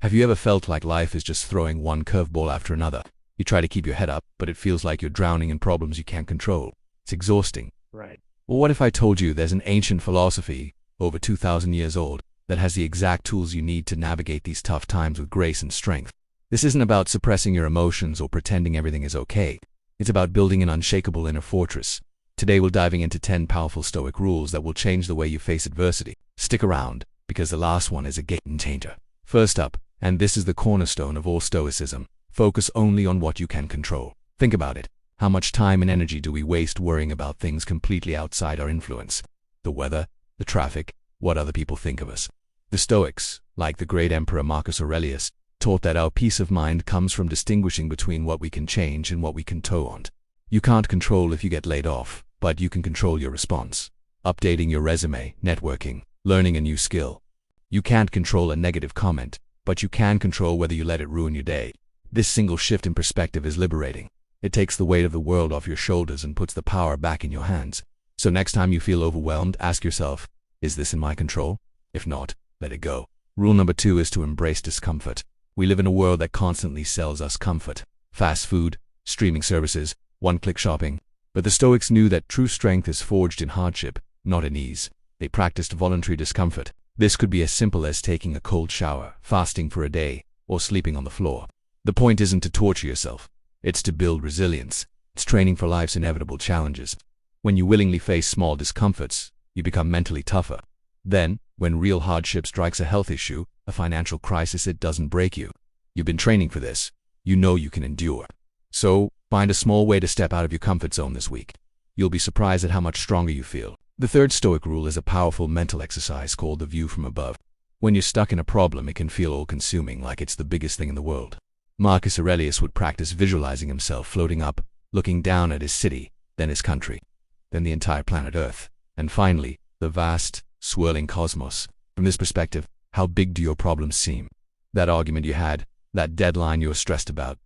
Have you ever felt like life is just throwing one curveball after another? You try to keep your head up, but it feels like you're drowning in problems you can't control. It's exhausting. Right. Well, what if I told you there's an ancient philosophy, over 2,000 years old, that has the exact tools you need to navigate these tough times with grace and strength? This isn't about suppressing your emotions or pretending everything is okay. It's about building an unshakable inner fortress. Today we're diving into 10 powerful Stoic rules that will change the way you face adversity. Stick around, because the last one is a game changer. First up, and this is the cornerstone of all Stoicism, focus only on what you can control. Think about it. How much time and energy do we waste worrying about things completely outside our influence? The weather, the traffic, what other people think of us. The Stoics, like the great emperor Marcus Aurelius, taught that our peace of mind comes from distinguishing between what we can change and what we can tolerate. You can't control if you get laid off, but you can control your response. Updating your resume, networking, learning a new skill. You can't control a negative comment, but you can control whether you let it ruin your day. This single shift in perspective is liberating. It takes the weight of the world off your shoulders and puts the power back in your hands. So next time you feel overwhelmed, ask yourself, is this in my control? If not, let it go. Rule number 2 is to embrace discomfort. We live in a world that constantly sells us comfort. Fast food, streaming services, one-click shopping. But the Stoics knew that true strength is forged in hardship, not in ease. They practiced voluntary discomfort. This could be as simple as taking a cold shower, fasting for a day, or sleeping on the floor. The point isn't to torture yourself. It's to build resilience. It's training for life's inevitable challenges. When you willingly face small discomforts, you become mentally tougher. Then, when real hardship strikes, a health issue, a financial crisis, it doesn't break you. You've been training for this. You know you can endure. So, find a small way to step out of your comfort zone this week. You'll be surprised at how much stronger you feel. The third Stoic rule is a powerful mental exercise called the view from above. When you're stuck in a problem, it can feel all-consuming, like it's the biggest thing in the world. Marcus Aurelius would practice visualizing himself floating up, looking down at his city, then his country, then the entire planet Earth, and finally, the vast, swirling cosmos. From this perspective, how big do your problems seem? That argument you had, that deadline you were stressed about,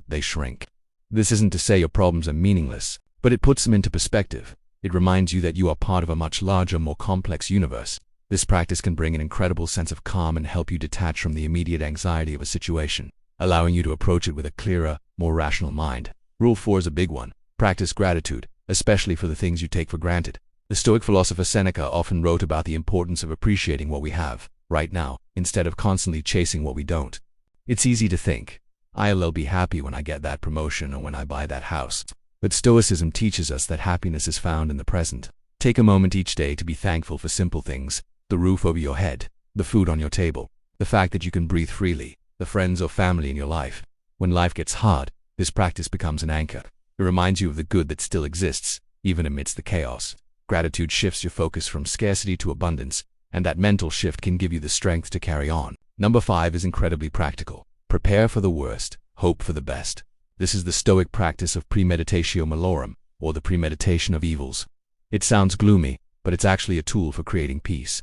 they shrink. This isn't to say your problems are meaningless, but it puts them into perspective. It reminds you that you are part of a much larger, more complex universe. This practice can bring an incredible sense of calm and help you detach from the immediate anxiety of a situation, allowing you to approach it with a clearer, more rational mind. Rule 4 is a big one. Practice gratitude, especially for the things you take for granted. The Stoic philosopher Seneca often wrote about the importance of appreciating what we have, right now, instead of constantly chasing what we don't. It's easy to think, I'll be happy when I get that promotion or when I buy that house. But Stoicism teaches us that happiness is found in the present. Take a moment each day to be thankful for simple things: the roof over your head, the food on your table, the fact that you can breathe freely, the friends or family in your life. When life gets hard, this practice becomes an anchor. It reminds you of the good that still exists, even amidst the chaos. Gratitude shifts your focus from scarcity to abundance, and that mental shift can give you the strength to carry on. Number 5 is incredibly practical. Prepare for the worst, hope for the best. This is the Stoic practice of premeditatio malorum, or the premeditation of evils. It sounds gloomy, but it's actually a tool for creating peace.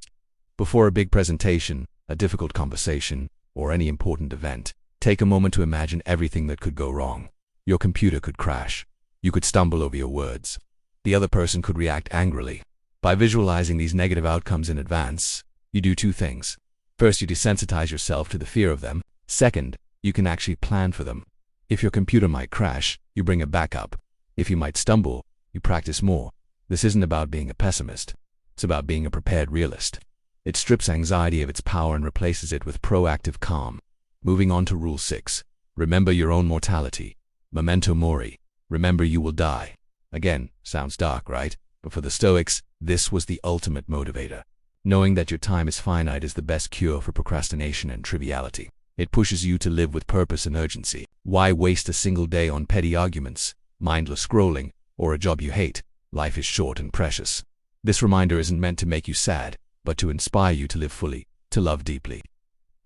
Before a big presentation, a difficult conversation, or any important event, take a moment to imagine everything that could go wrong. Your computer could crash. You could stumble over your words. The other person could react angrily. By visualizing these negative outcomes in advance, you do 2 things. First, you desensitize yourself to the fear of them. Second, you can actually plan for them. If your computer might crash, you bring a backup. If you might stumble, you practice more. This isn't about being a pessimist. It's about being a prepared realist. It strips anxiety of its power and replaces it with proactive calm. Moving on to Rule 6. Remember your own mortality. Memento mori. Remember you will die. Again, sounds dark, right? But for the Stoics, this was the ultimate motivator. Knowing that your time is finite is the best cure for procrastination and triviality. It pushes you to live with purpose and urgency. Why waste a single day on petty arguments, mindless scrolling, or a job you hate? Life is short and precious. This reminder isn't meant to make you sad, but to inspire you to live fully, to love deeply,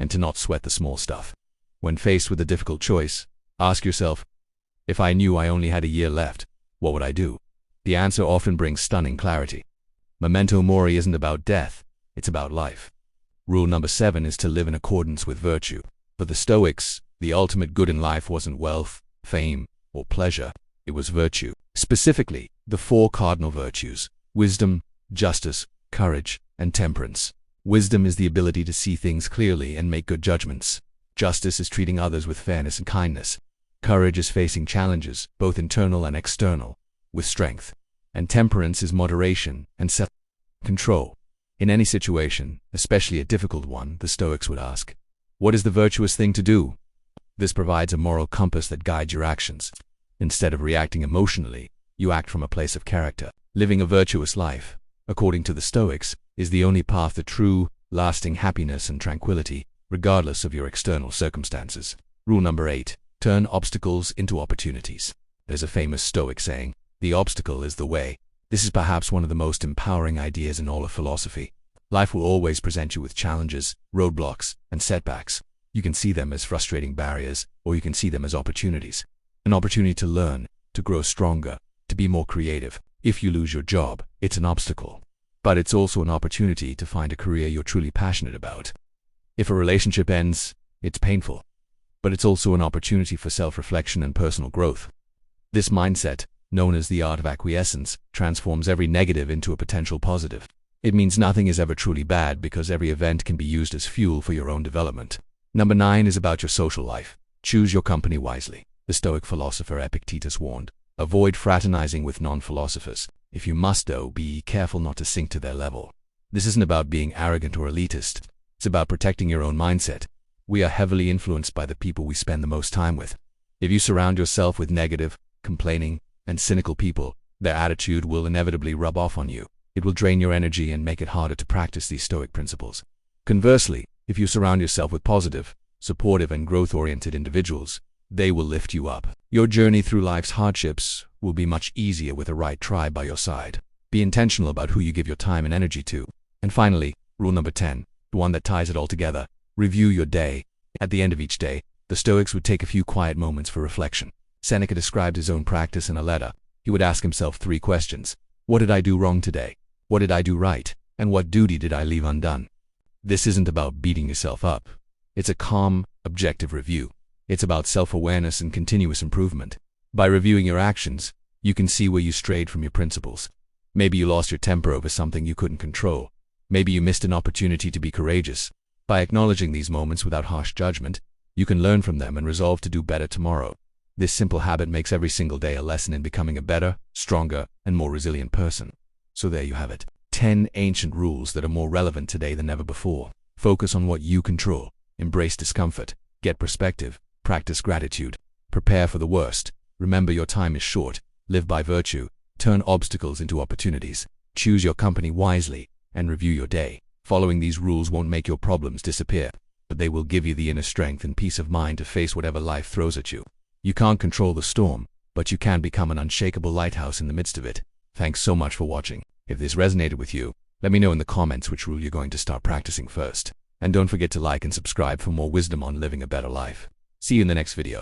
and to not sweat the small stuff. When faced with a difficult choice, ask yourself, if I knew I only had a year left, what would I do? The answer often brings stunning clarity. Memento mori isn't about death, it's about life. Rule number 7 is to live in accordance with virtue. For the Stoics, the ultimate good in life wasn't wealth, fame, or pleasure. It was virtue. Specifically, the 4 cardinal virtues: wisdom, justice, courage, and temperance. Wisdom is the ability to see things clearly and make good judgments. Justice is treating others with fairness and kindness. Courage is facing challenges, both internal and external, with strength. And temperance is moderation and self-control. In any situation, especially a difficult one, the Stoics would ask, what is the virtuous thing to do? This provides a moral compass that guides your actions. Instead of reacting emotionally, you act from a place of character. Living a virtuous life, according to the Stoics, is the only path to true, lasting happiness and tranquility, regardless of your external circumstances. Rule number 8. Turn obstacles into opportunities. There's a famous Stoic saying, the obstacle is the way. This is perhaps one of the most empowering ideas in all of philosophy. Life will always present you with challenges, roadblocks, and setbacks. You can see them as frustrating barriers, or you can see them as opportunities. An opportunity to learn, to grow stronger, to be more creative. If you lose your job, it's an obstacle. But it's also an opportunity to find a career you're truly passionate about. If a relationship ends, it's painful. But it's also an opportunity for self-reflection and personal growth. This mindset, known as the art of acquiescence, transforms every negative into a potential positive. It means nothing is ever truly bad because every event can be used as fuel for your own development. Number 9 is about your social life. Choose your company wisely. The Stoic philosopher Epictetus warned, avoid fraternizing with non-philosophers. If you must, though, be careful not to sink to their level. This isn't about being arrogant or elitist. It's about protecting your own mindset. We are heavily influenced by the people we spend the most time with. If you surround yourself with negative, complaining, and cynical people, their attitude will inevitably rub off on you. It will drain your energy and make it harder to practice these Stoic principles. Conversely, if you surround yourself with positive, supportive, and growth-oriented individuals, they will lift you up. Your journey through life's hardships will be much easier with a right tribe by your side. Be intentional about who you give your time and energy to. And finally, rule number 10, the one that ties it all together, review your day. At the end of each day, the Stoics would take a few quiet moments for reflection. Seneca described his own practice in a letter. He would ask himself 3 questions. What did I do wrong today? What did I do right? And what duty did I leave undone? This isn't about beating yourself up. It's a calm, objective review. It's about self-awareness and continuous improvement. By reviewing your actions, you can see where you strayed from your principles. Maybe you lost your temper over something you couldn't control. Maybe you missed an opportunity to be courageous. By acknowledging these moments without harsh judgment, you can learn from them and resolve to do better tomorrow. This simple habit makes every single day a lesson in becoming a better, stronger, and more resilient person. So there you have it. 10 ancient rules that are more relevant today than ever before. Focus on what you control. Embrace discomfort. Get perspective. Practice gratitude. Prepare for the worst. Remember your time is short. Live by virtue. Turn obstacles into opportunities. Choose your company wisely. And review your day. Following these rules won't make your problems disappear, but they will give you the inner strength and peace of mind to face whatever life throws at you. You can't control the storm, but you can become an unshakable lighthouse in the midst of it. Thanks so much for watching. If this resonated with you, let me know in the comments which rule you're going to start practicing first. And don't forget to like and subscribe for more wisdom on living a better life. See you in the next video.